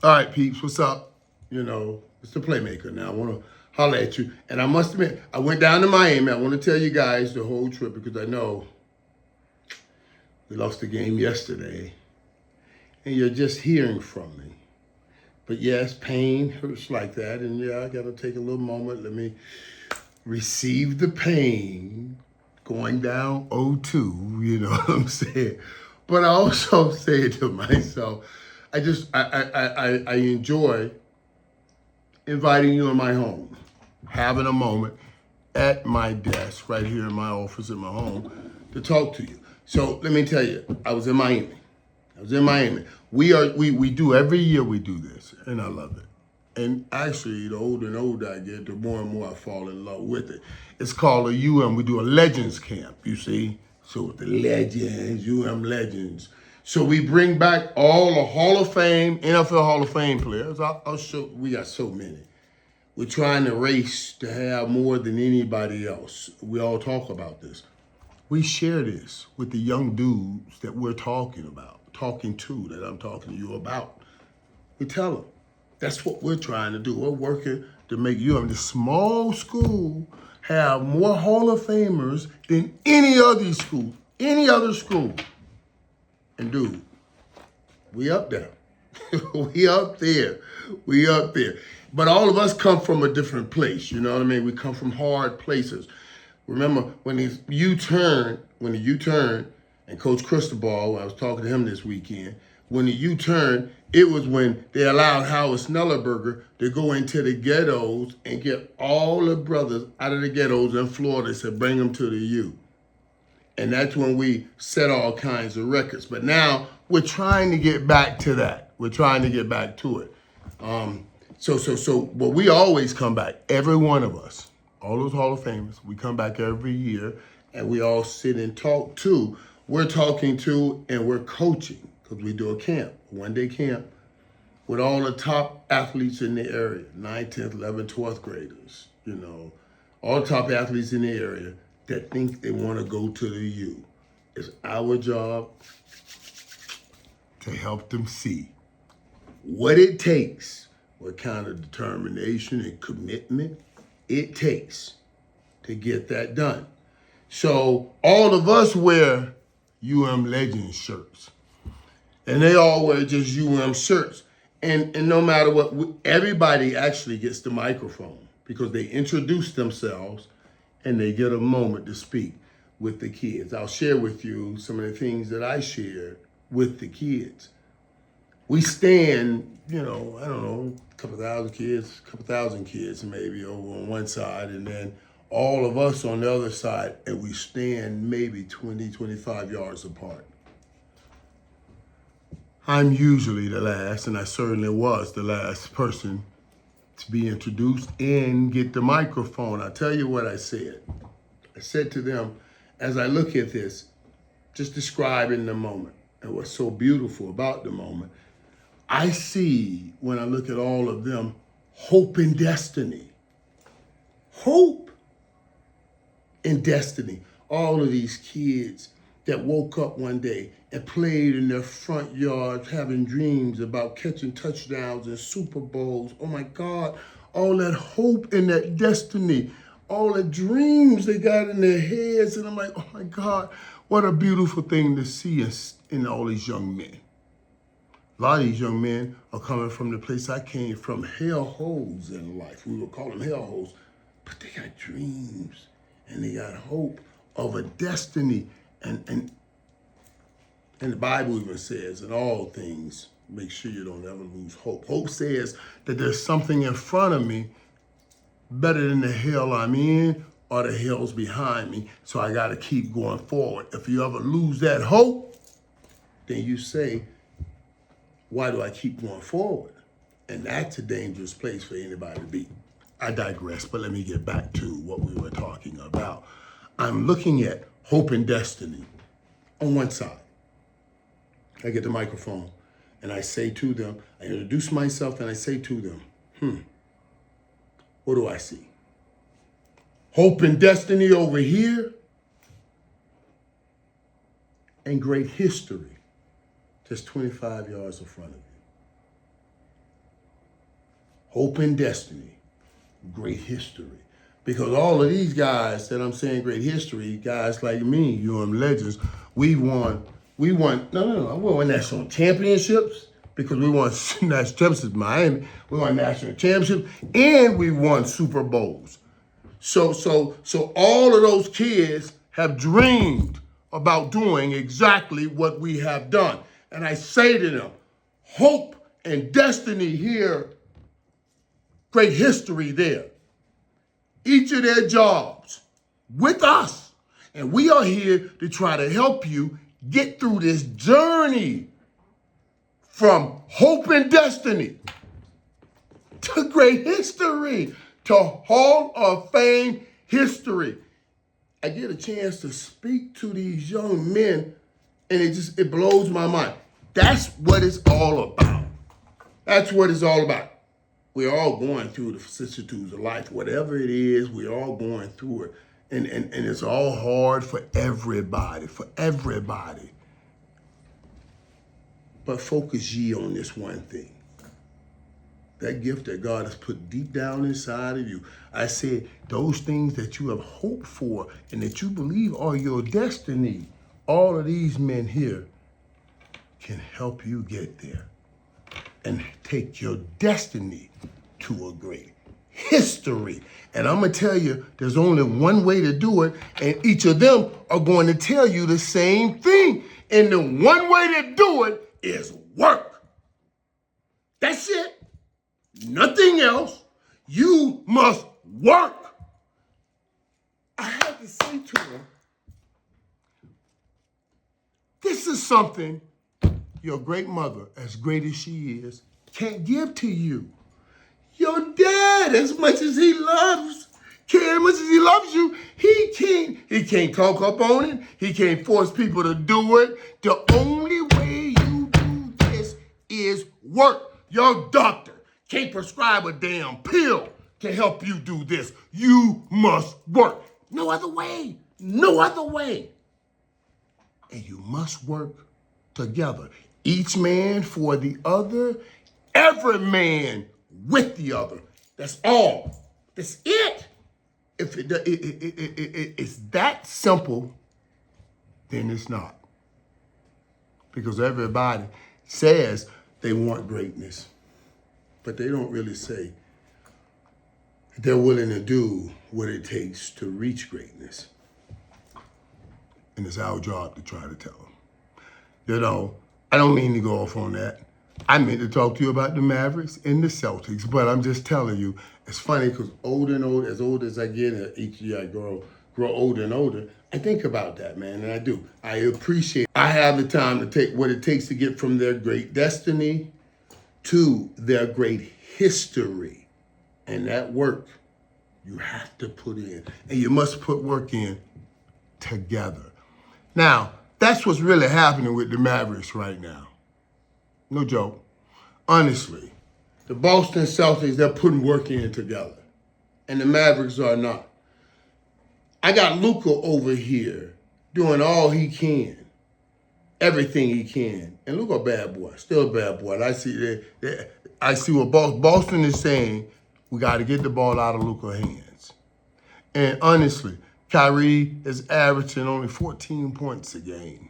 All right, peeps, what's up? It's the Playmaker. Now, I want to holler at you. And I must admit, I went down to Miami. I want to tell you guys the whole trip because I know we lost the game yesterday. And you're just hearing from me. But yes, pain hurts like that. And yeah, I got to take a little moment. Let me receive the pain going down 0-2, you know what I'm saying? But I also say to myself, I enjoy inviting you in my home, having a moment at my desk right here in my office in my home to talk to you. So let me tell you, I was in Miami. We do every year we do this, and I love it. And actually, the older and older I get, the more and more I fall in love with it. It's called a UM. We do a Legends Camp, you see? So the legends, legends. So we bring back all the Hall of Fame, NFL Hall of Fame players. I'll show, we got so many. We're trying to race to have more than anybody else. We all talk about this. We share this with the young dudes that we're talking to, that I'm talking to you about. We tell them. That's what we're trying to do. We're working to make this small school have more Hall of Famers than any other school. And dude, we up there. we up there. But all of us come from a different place, you know what I mean? We come from hard places. Remember when the U-turn, and Coach Cristobal, I was talking to him this weekend, when the U-turn, it was when they allowed Howard Snellerberger to go into the ghettos and get all the brothers out of the ghettos in Florida and said, bring them to the U. And that's when we set all kinds of records. But now we're trying to get back to that. We're trying to get back to it. But we always come back, every one of us, all those Hall of Famers, we come back every year and we all sit and talk too. We're talking to and we're coaching because we do a camp, one-day camp with all the top athletes in the area, 9th, 10th, 11th, 12th graders, all the top athletes in the area that think they want to go to the U. It's our job to help them see what it takes, what kind of determination and commitment it takes to get that done. So all of us wear Legends shirts. And they all wear just shirts. And no matter what, everybody actually gets the microphone because they introduce themselves and they get a moment to speak with the kids. I'll share with you some of the things that I shared with the kids. We stand, I don't know, a couple thousand kids maybe over on one side, and then all of us on the other side, and we stand maybe 20, 25 yards apart. I'm usually the last, and I certainly was the last person to be introduced and get the microphone. I'll tell you what I said. I said to them, as I look at this, just describing the moment and what's so beautiful about the moment, I see, when I look at all of them, hope and destiny. Hope and destiny. All of these kids that woke up one day and played in their front yards having dreams about catching touchdowns and Super Bowls. Oh my God, all that hope and that destiny, all the dreams they got in their heads. And I'm like, oh my God, what a beautiful thing to see us in all these young men. A lot of these young men are coming from the place I came from, hellholes in life. We would call them hellholes, but they got dreams and they got hope of a destiny. And the Bible even says, in all things, make sure you don't ever lose hope. Hope says that there's something in front of me better than the hell I'm in or the hell's behind me. So I got to keep going forward. If you ever lose that hope, then you say, why do I keep going forward? And that's a dangerous place for anybody to be. I digress, but let me get back to what we were talking about. I'm looking at hope and destiny on one side. I get the microphone and I say to them, I introduce myself and I say to them, what do I see? Hope and destiny over here and great history just 25 yards in front of you. Hope and destiny, great history. Because all of these guys that I'm saying great history, guys like me, legends, we won, we won national championships because we won national championships in Miami, we won national championships, and we won Super Bowls. So all of those kids have dreamed about doing exactly what we have done. And I say to them, hope and destiny here, great history there. Each of their jobs with us. And we are here to try to help you get through this journey from hope and destiny to great history, to Hall of Fame history. I get a chance to speak to these young men, and it blows my mind. That's what it's all about. That's what it's all about. We're all going through the vicissitudes of life. Whatever it is, we're all going through it. And it's all hard for everybody, But focus ye on this one thing. That gift that God has put deep down inside of you. I said, those things that you have hoped for and that you believe are your destiny, all of these men here can help you get there and take your destiny to a great history. And I'm gonna tell you, there's only one way to do it, and each of them are going to tell you the same thing. And the one way to do it is work. That's it. Nothing else. You must work. I had to say to them, this is something your great mother, as great as she is, can't give to you. Your dad, as much as he loves, as much as he loves you, he can't talk up on it. He can't force people to do it. The only way you do this is work. Your doctor can't prescribe a damn pill to help you do this. You must work. No other way. No other way. And you must work together. Each man for the other, every man with the other. That's all. That's it. If it's that simple, then it's not. Because everybody says they want greatness, but they don't really say they're willing to do what it takes to reach greatness. And it's our job to try to tell them. I don't mean to go off on that. I meant to talk to you about the Mavericks and the Celtics, but I'm just telling you, it's funny because older and older, as old as I get, each year I grow older and older, I think about that, man, and I do. I appreciate I have the time to take what it takes to get from their great destiny to their great history. And that work you have to put in, and you must put work in together. Now, that's what's really happening with the Mavericks right now. No joke. Honestly, the Boston Celtics, they're putting work in together. And the Mavericks are not. I got Luka over here doing all he can, everything he can. And Luka a bad boy, still a bad boy. I see what Boston is saying, we got to get the ball out of Luka's hands. And honestly, Kyrie is averaging only 14 points a game.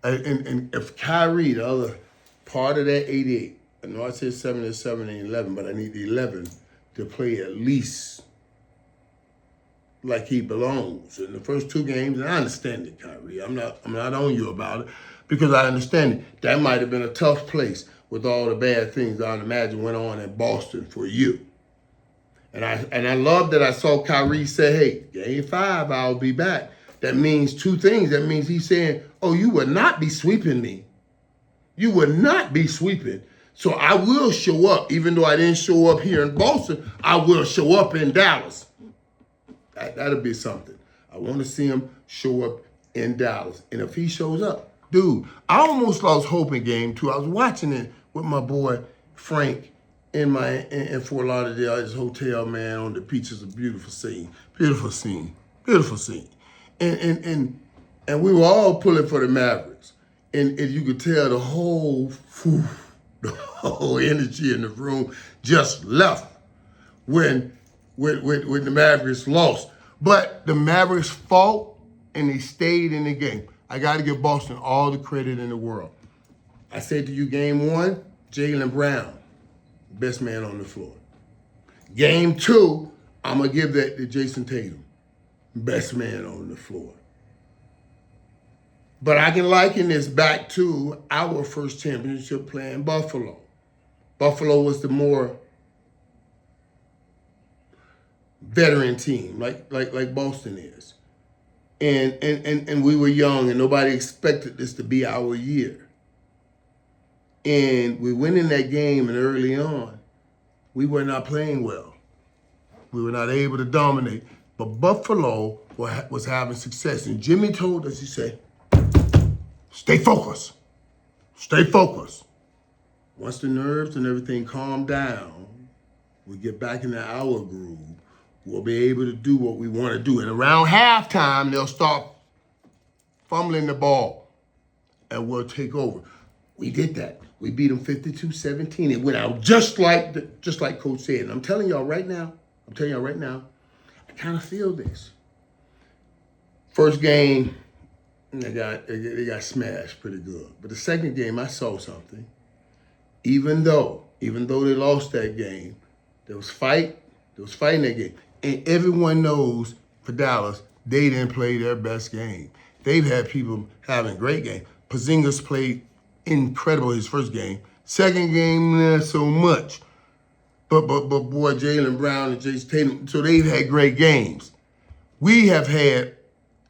And if Kyrie, the other part of that 88, I know I said 7 and 11, but I need the 11 to play at least like he belongs. In the first two games, and I understand it, Kyrie. I'm not on you about it because I understand it. That might have been a tough place with all the bad things I'd imagine went on in Boston for you. And I love that I saw Kyrie say, hey, game 5, I'll be back. That means two things. That means he's saying, oh, you will not be sweeping me. You will not be sweeping. So I will show up. Even though I didn't show up here in Boston, I will show up in Dallas. That'll be something. I want to see him show up in Dallas. And if he shows up, dude, I almost lost hope in game 2. I was watching it with my boy Frank in Fort Lauderdale at his hotel, man, on the beach. Is a beautiful scene. Beautiful scene. Beautiful scene. And we were all pulling for the Mavericks. And you could tell the whole energy in the room just left when the Mavericks lost. But the Mavericks fought and they stayed in the game. I got to give Boston all the credit in the world. I said to you, game one, Jaylen Brown, best man on the floor. Game two, I'm going to give that to Jason Tatum, best man on the floor. But I can liken this back to our first championship playing Buffalo. Buffalo was the more veteran team, like Boston is. And we were young and nobody expected this to be our year. And we went in that game and early on, we were not playing well. We were not able to dominate. But Buffalo was having success. And Jimmy told us, he said, stay focused. Stay focused. Once the nerves and everything calm down, we get back in our groove, we'll be able to do what we want to do. And around halftime, they'll start fumbling the ball, and we'll take over. We did that. We beat them 52-17. It went out just like Coach said. And I'm telling y'all right now, I kind of feel this. First game, they got smashed pretty good. But the second game, I saw something. Even though they lost that game, there was fighting that game. And everyone knows for Dallas, they didn't play their best game. They've had people having great games. Porzingis played incredible his first game. Second game, not so much. But boy, Jaylen Brown and Jason Tatum, so they've had great games. We have had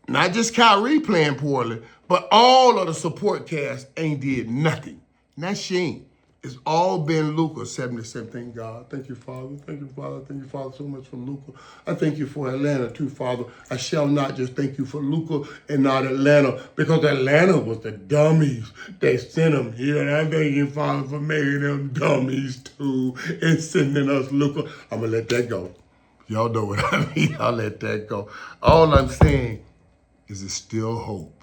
not just Kyrie playing poorly, but all of the support cast ain't did nothing. And that's shame. It's all been Luka, 77. Thank God. Thank you, Father. Thank you, Father. Thank you, Father, so much for Luka. I thank you for Atlanta, too, Father. I shall not just thank you for Luka and not Atlanta, because Atlanta was the dummies. They sent them here, and I thank you, Father, for making them dummies, too, and sending us Luka. I'm going to let that go. Y'all know what I mean. I'll let that go. All I'm saying is there's still hope.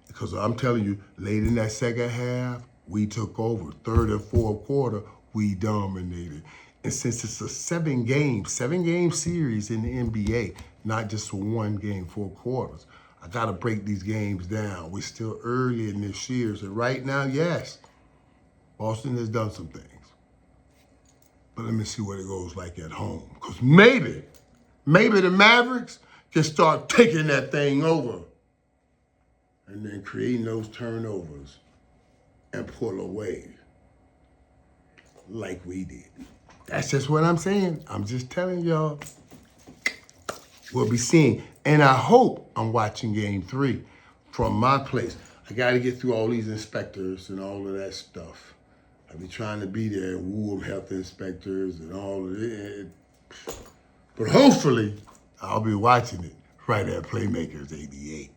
Because I'm telling you, late in that second half, we took over. Third and fourth quarter, we dominated. And since it's a seven-game series in the NBA, not just for one game, 4 quarters, I got to break these games down. We're still early in this series. And right now, yes, Boston has done some things. But let me see what it goes like at home. Because maybe the Mavericks can start taking that thing over and then creating those turnovers and pull away like we did. That's just what I'm saying. I'm just telling y'all. We'll be seeing. And I hope I'm watching game 3 from my place. I got to get through all these inspectors and all of that stuff. I be trying to be there and woo them health inspectors and all of it. But hopefully, I'll be watching it right at Playmakers 88.